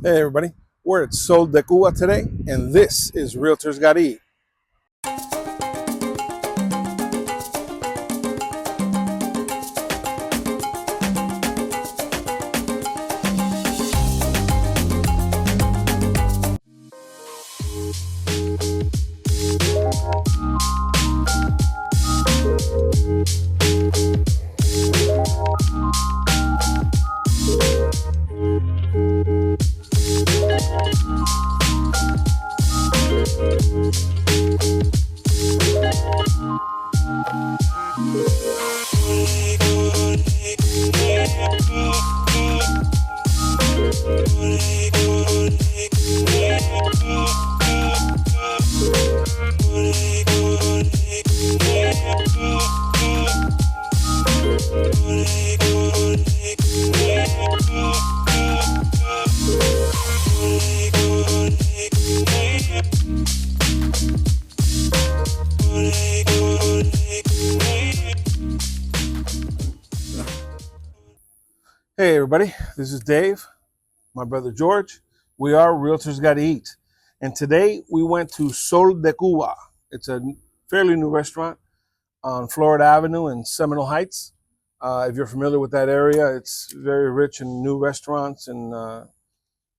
Hey everybody, we're at Sol de Cuba today, and this is Realtors Gotta Eat. Hey everybody, this is Dave, my brother George. We are Realtors Gotta Eat, and today we went to Sol de Cuba. It's a fairly new restaurant on Florida Avenue in Seminole Heights. If you're familiar with that area, it's very rich in new restaurants and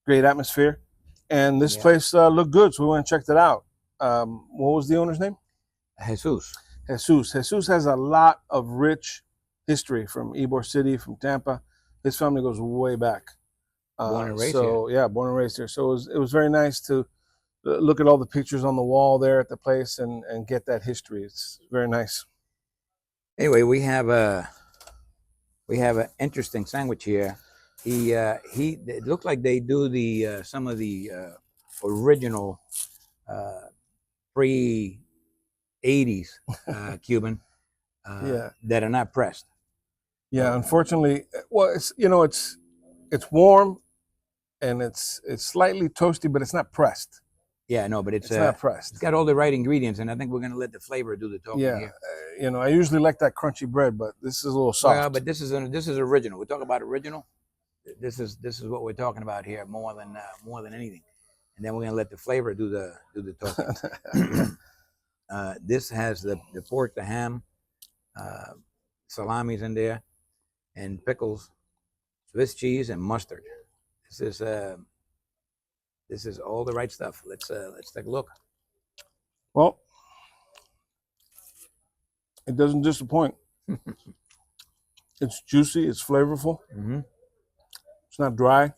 great atmosphere. And this place looked good, so we went and checked it out. What was the owner's name? Jesus. Jesus has a lot of rich history from Ybor City, from Tampa. His family goes way back. Born and raised here. Yeah, born and raised here. So it was very nice to look at all the pictures on the wall there at the place and get that history. It's very nice. Anyway, we have an interesting sandwich here. It looked like they do the some of the original pre 80s Cuban that are not pressed. Yeah, unfortunately, well, it's warm and it's slightly toasty, but it's not pressed. Yeah, no, but it's not pressed. It's got all the right ingredients, and I think we're going to let the flavor do the talking here. I usually like that crunchy bread, but this is a little soft. Well, but this is original. We talk about original. This is what we're talking about here more than anything, and then we're going to let the flavor do the talking. This has the pork, the ham, salamis in there, and pickles, Swiss cheese, and mustard. This is all the right stuff. Let's take a look. Well, it doesn't disappoint. It's juicy. It's flavorful. Mm-hmm. It's not dry.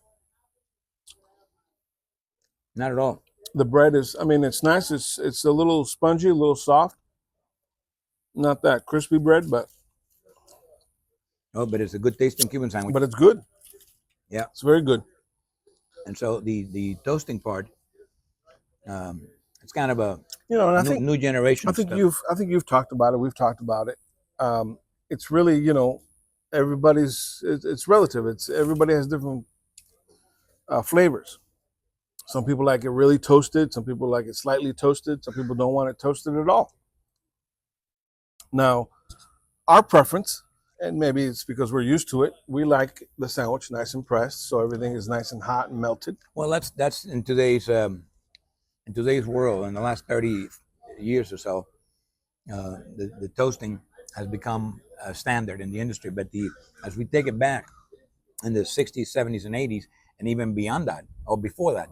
Not at all. The bread is, it's nice. It's a little spongy, a little soft. Not that crispy bread, but it's a good tasting Cuban sandwich. But it's good. Yeah, it's very good. And so the toasting part, it's kind of a new generation. I think you've talked about it. We've talked about it. It's really it's relative. Everybody has different flavors. Some people like it really toasted. Some people like it slightly toasted. Some people don't want it toasted at all. Now, our preference, and maybe it's because we're used to it, we like the sandwich nice and pressed, so everything is nice and hot and melted. Well, that's in today's world. In the last 30 years or so, the toasting has become a standard in the industry. But as we take it back in the 60s, 70s, and 80s, and even beyond that, or before that,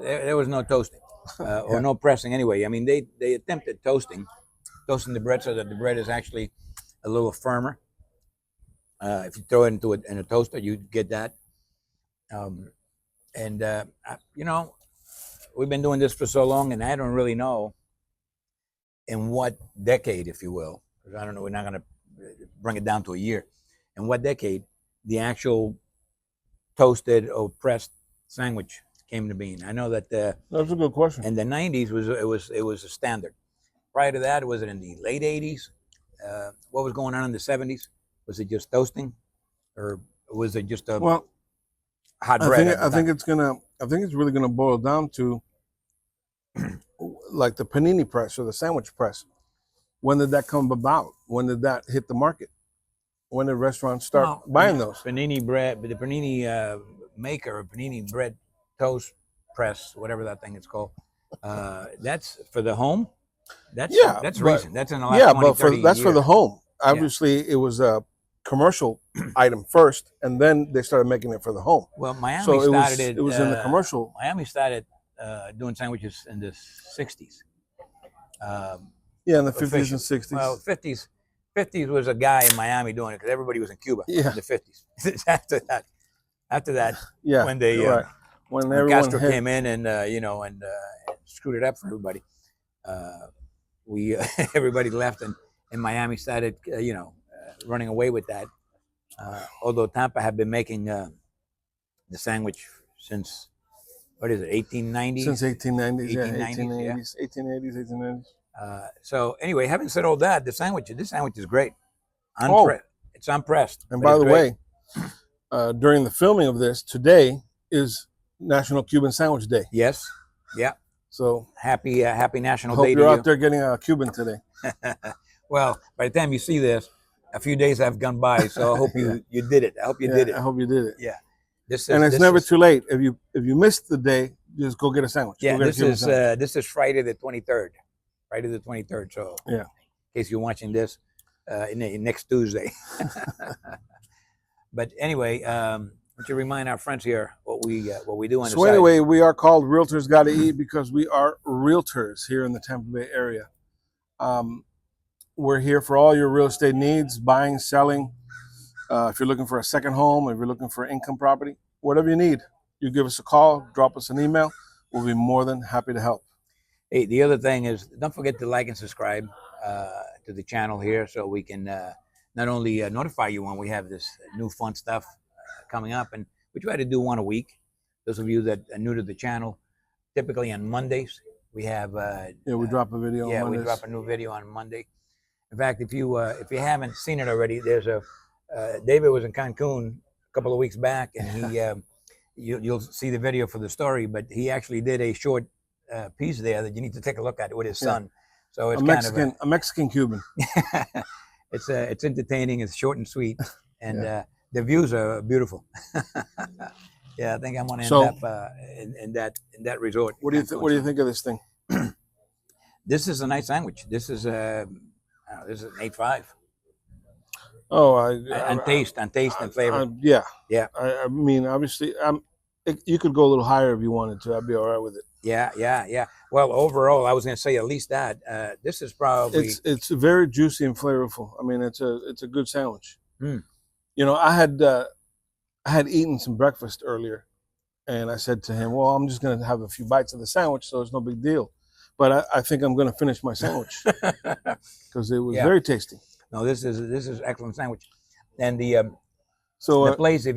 there was no toasting or no pressing anyway. I mean, they attempted toasting the bread so that the bread is actually a little firmer. If you throw it in a toaster, you get that. We've been doing this for so long, and I don't really know in what decade, if you will, because I don't know, we're not going to bring it down to a year. In what decade the actual toasted or pressed sandwich came to being? I know that that's a good question. In the 90s it was a standard. Prior to that, was it in the late 80s? What was going on in the 70s? Was it just toasting, or was it just hot bread? I think it's really gonna boil down to like the panini press or the sandwich press. When did that come about? When did that hit the market? When did restaurants start buying those? Panini bread, but the panini maker of panini bread toast press, whatever that thing is called, that's for the home. That's recent. That's in the last 20, 30 that's years. for the home. Obviously, it was a commercial item first, and then they started making it for the home. Well, Miami So started it was in the commercial. Miami started doing sandwiches in the 60s. Yeah, in the 50s and 60s. Well, 50s was a guy in Miami doing it because everybody was in Cuba in the 50s. after that, yeah, when they when Castro came in and and screwed it up for everybody, we everybody left and Miami started running away with that. Although Tampa had been making the sandwich since what is it, 1890s? Since 1890s, 1890s, 1880s, 1890s. So anyway, having said all that, this sandwich is great. It's unpressed. And by the way, during the filming of this, today is National Cuban Sandwich Day. Yes. Yeah. So happy National Day to you. Hope you're out there getting a Cuban today. Well, by the time you see this, a few days have gone by, so I hope you did it. I hope you did it. I hope you did it. Yeah. It's never too late. If you missed the day, just go get a sandwich. Yeah, this is Friday the 23rd. Friday the 23rd. So yeah, in case you're watching this next Tuesday. But anyway, would you remind our friends here what we do on the side? So anyway, we are called Realtors Gotta Eat because we are realtors here in the Tampa Bay area. We're here for all your real estate needs, buying, selling. If you're looking for a second home, if you're looking for income property, whatever you need, you give us a call, drop us an email. We'll be more than happy to help. Hey, the other thing is, don't forget to like and subscribe to the channel here so we can not only notify you when we have this new fun stuff coming up, and we try to do one a week. Those of you that are new to the channel, typically on Mondays, we have... we drop a video on Mondays. We drop a new video on Monday. In fact, if you haven't seen it already, there's David was in Cancun a couple of weeks back, and you'll see the video for the story, but he actually did a short piece there that you need to take a look at with his son. So it's a Mexican Cuban. It's entertaining. It's short and sweet, and the views are beautiful. Yeah, I think I'm gonna end up in that resort. What do you think of this thing? This is a nice sandwich. This is an 8.5. Oh, on taste and flavor. Yeah. I mean, obviously, you could go a little higher if you wanted to. I'd be all right with it. Yeah. Well, overall, I was going to say at least that. This is probably it's very juicy and flavorful. I mean, it's a good sandwich. Mm. You know, I had eaten some breakfast earlier, and I said to him, "Well, I'm just going to have a few bites of the sandwich, so it's no big deal." But I think I'm going to finish my sandwich because it was very tasty. No, this is excellent sandwich, and the place, if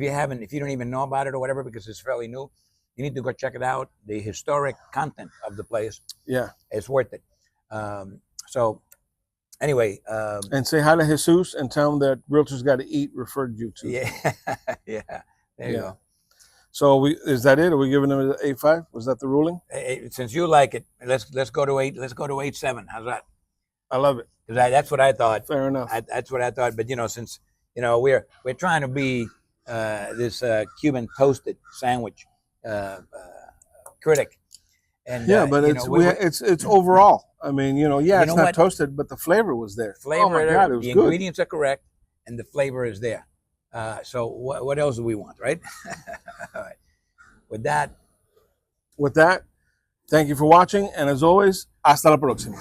you don't even know about it or whatever because it's fairly new, you need to go check it out. The historic content of the place, it's worth it. So anyway, and say hi to Jesus and tell him that Realtors Got to Eat referred you to. Yeah. There you go. So is that it? Are we giving them an 8.5? Was that the ruling? Since you like it, let's go to 8. Let's go to 8.7. How's that? I love it. That's what I thought. Fair enough. That's what I thought. But since we're trying to be this Cuban toasted sandwich critic, and but it's overall. I mean, it's not toasted, but the flavor was there. Oh my God, it was good. Ingredients are correct, and the flavor is there. So what else do we want, right? All right. With that, thank you for watching, and as always, hasta la próxima.